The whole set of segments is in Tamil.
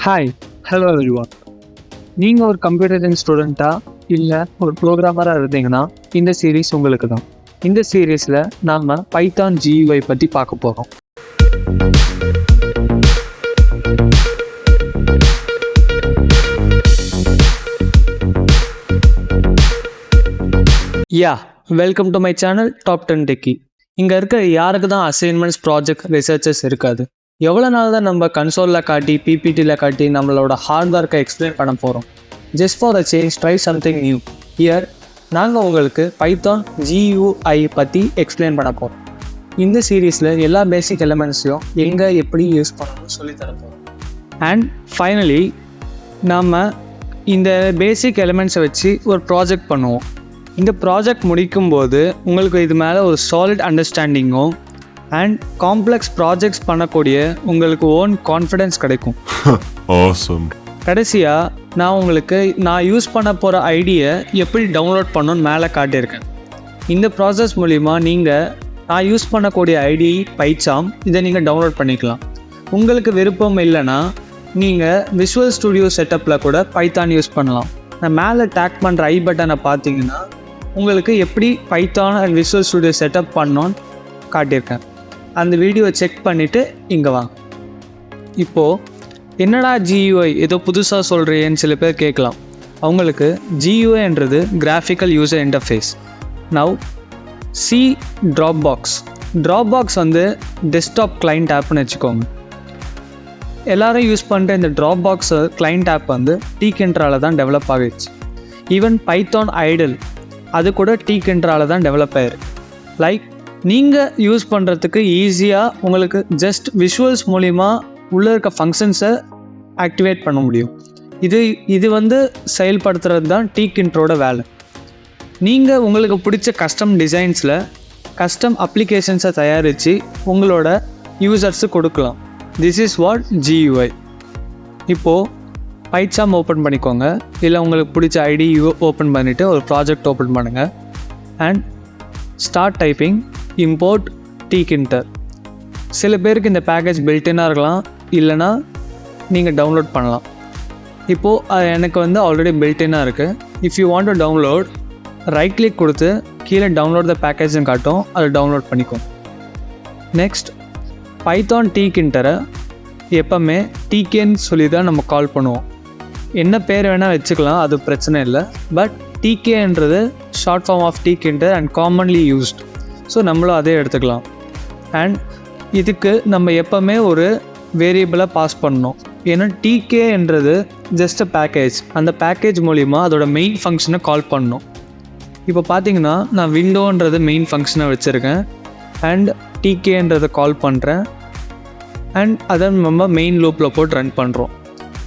Hi, hello everyone. நீங்கள் ஒரு கம்ப்யூட்டர் சயின்ஸ் ஸ்டூடெண்ட்டாக இல்லை ஒரு ப்ரோக்ராமராக இருந்தீங்கன்னா இந்த சீரீஸ் உங்களுக்கு தான். இந்த சீரீஸில் நாம் பைத்தான் GUI பற்றி பார்க்க போகிறோம். Welcome to my channel top 10 techie. இங்கே இருக்க யாருக்கு தான் அசைன்மெண்ட்ஸ், ப்ராஜெக்ட், ரிசர்ச்சஸ் இருக்காது? எவ்வளோ நாள் தான் நம்ம கன்சோலில் காட்டி பிபிடியில் காட்டி நம்மளோட ஹார்ட் ஒர்க்கை எக்ஸ்பிளைன் பண்ண போகிறோம்? Just for a change, try something new. Here நாங்கள் உங்களுக்கு பைத்தான் GUI பற்றி எக்ஸ்பிளைன் பண்ண போகிறோம். இந்த சீரீஸில் எல்லா பேசிக் எலிமெண்ட்ஸையும் எங்கே எப்படி யூஸ் பண்ணணும்னு சொல்லித்தர போகிறோம். அண்ட் ஃபைனலி நாம் இந்த பேசிக் எலிமெண்ட்ஸை வச்சு ஒரு ப்ராஜெக்ட் பண்ணுவோம். இந்த ப்ராஜெக்ட் முடிக்கும்போது உங்களுக்கு இது மேலே ஒரு சாலிட் அண்டர்ஸ்டாண்டிங்கும் அண்ட் காம்ப்ளெக்ஸ் ப்ராஜெக்ட்ஸ் பண்ணக்கூடிய உங்களுக்கு ஓன் கான்ஃபிடென்ஸ் கிடைக்கும். கடைசியாக நான் யூஸ் பண்ண போகிற ஐடியை எப்படி டவுன்லோட் பண்ணணும்னு மேலே காட்டியிருக்கேன். இந்த ப்ராசஸ் மூலிமா நான் யூஸ் பண்ணக்கூடிய ஐடி பைச்சாம் இதை நீங்கள் டவுன்லோட் பண்ணிக்கலாம். உங்களுக்கு விருப்பம் இல்லைன்னா நீங்கள் விஷுவல் ஸ்டுடியோ செட்டப்பில் கூட பைத்தான் யூஸ் பண்ணலாம். நான் மேலே டேக் பண்ணுற ஐ பட்டனை பார்த்தீங்கன்னா உங்களுக்கு எப்படி Python and visual studio setup பண்ணோன்னு காட்டியிருக்கேன். அந்த வீடியோவை செக் பண்ணிவிட்டு இங்கே வாங்க. இப்போது என்னடா GUI ஏதோ புதுசாக சொல்கிறேன்னு சில பேர் கேட்கலாம். அவங்களுக்கு GUIன்றது graphical user interface. Now see Dropbox வந்து டெஸ்க்டாப் கிளைண்ட் ஆப்னு வச்சுக்கோங்க. எல்லோரும் யூஸ் பண்ணுற இந்த ட்ராப்பாக்ஸ் கிளைண்ட் ஆப் வந்து Tkinterல தான் டெவலப் ஆகிடுச்சு. ஈவன் பைத்தான் ஐடல் அது கூட Tkinterல தான் டெவலப் ஆயிருக்கு. லைக் நீங்கள் யூஸ் பண்ணுறதுக்கு ஈஸியாக உங்களுக்கு ஜஸ்ட் விஷுவல்ஸ் மூலிமா உள்ளே இருக்க ஃபங்க்ஷன்ஸை ஆக்டிவேட் பண்ண முடியும். இது வந்து செயல்படுத்துறது தான் Tkinterோட வேலை. நீங்கள் உங்களுக்கு பிடிச்ச கஸ்டம் டிசைன்ஸில் கஸ்டம் அப்ளிகேஷன்ஸை தயாரித்து உங்களோட யூசர்ஸு கொடுக்கலாம். This is what GUI. இப்போது பைத்தான் ஓப்பன் பண்ணிக்கோங்க, இல்லை உங்களுக்கு பிடிச்ச ஐடி ஓப்பன் பண்ணிவிட்டு ஒரு ப்ராஜெக்ட் ஓப்பன் பண்ணுங்கள். And start typing import Tkinter. சில பேருக்கு இந்த பேக்கேஜ் பில்டின்னாக இருக்கலாம், இல்லைனா நீங்கள் டவுன்லோட் பண்ணலாம். இப்போது எனக்கு வந்து ஆல்ரெடி பில்டின்னாக இருக்குது. If you want to download, right click கொடுத்து கீழே டவுன்லோட் த பேக்கேஜ்னு காட்டும், அதை டவுன்லோட் பண்ணிக்கோங்க. நெக்ஸ்ட் பைத்தான் Tkinterரை எப்போவுமே TKன்னு சொல்லி தான் நம்ம கால் பண்ணுவோம். என்ன பேர் வேணால் வச்சுக்கலாம், அது பிரச்சனை இல்லை. பட் TKன்றது short form of Tkinter and commonly used. So நம்மளும் அதே எடுத்துக்கலாம். அண்ட் இதுக்கு நம்ம எப்போவுமே ஒரு வேரியபிளாக பாஸ் பண்ணணும். ஏன்னா TKன்றது ஜஸ்ட் அ பேக்கேஜ். அந்த பேக்கேஜ் மூலிமா அதோட மெயின் ஃபங்க்ஷனை கால் பண்ணணும். இப்போ பார்த்தீங்கன்னா நான் விண்டோன்றது மெயின் ஃபங்க்ஷனை வச்சுருக்கேன் அண்ட் TKன்றதை கால் பண்ணுறேன். அண்ட் அதை நம்ம மெயின் லூப்பில் போட்டு ரன் பண்ணுறோம்.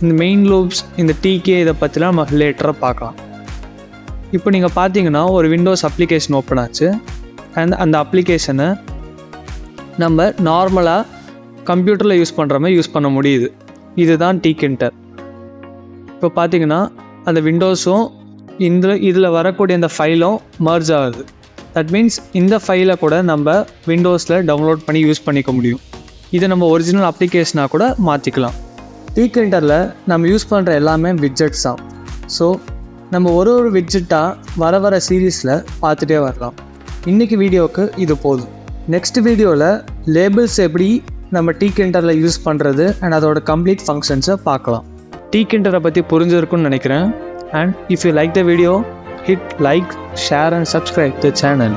இந்த மெயின் லூப்ஸ், இந்த TK இதை பற்றிலாம் நம்ம லேட்டராக பார்க்கலாம். இப்போ நீங்கள் பார்த்தீங்கன்னா ஒரு விண்டோஸ் அப்ளிகேஷன் ஓப்பன் ஆச்சு. அண்ட் அந்த அப்ளிகேஷனை நம்ம நார்மலாக கம்ப்யூட்டரில் யூஸ் பண்ணுற மாதிரி யூஸ் பண்ண முடியுது. இதுதான் Tkinter. இப்போ பார்த்தீங்கன்னா அந்த விண்டோஸும் இதில் வரக்கூடிய அந்த ஃபைலும் மர்ஜ் ஆகுது. தட் மீன்ஸ் இந்த ஃபைலை கூட நம்ம விண்டோஸில் டவுன்லோட் பண்ணி யூஸ் பண்ணிக்க முடியும். இதை நம்ம ஒரிஜினல் அப்ளிகேஷனாக கூட மாற்றிக்கலாம். Tkinterல நம்ம யூஸ் பண்ணுற எல்லாமே widgets தான். ஸோ நம்ம ஒரு widgetட்டாக வர சீரீஸில் பார்த்துட்டே வரலாம். இன்றைக்கி வீடியோவுக்கு இது போதும். நெக்ஸ்ட் வீடியோவில் லேபிள்ஸ் எப்படி நம்ம Tkinterல யூஸ் பண்ணுறது அண்ட் அதோட கம்ப்ளீட் ஃபங்க்ஷன்ஸை பார்க்கலாம். Tkinterரை பற்றி புரிஞ்சிருக்குன்னு நினைக்கிறேன். And if you like the video, hit like, share and subscribe the channel.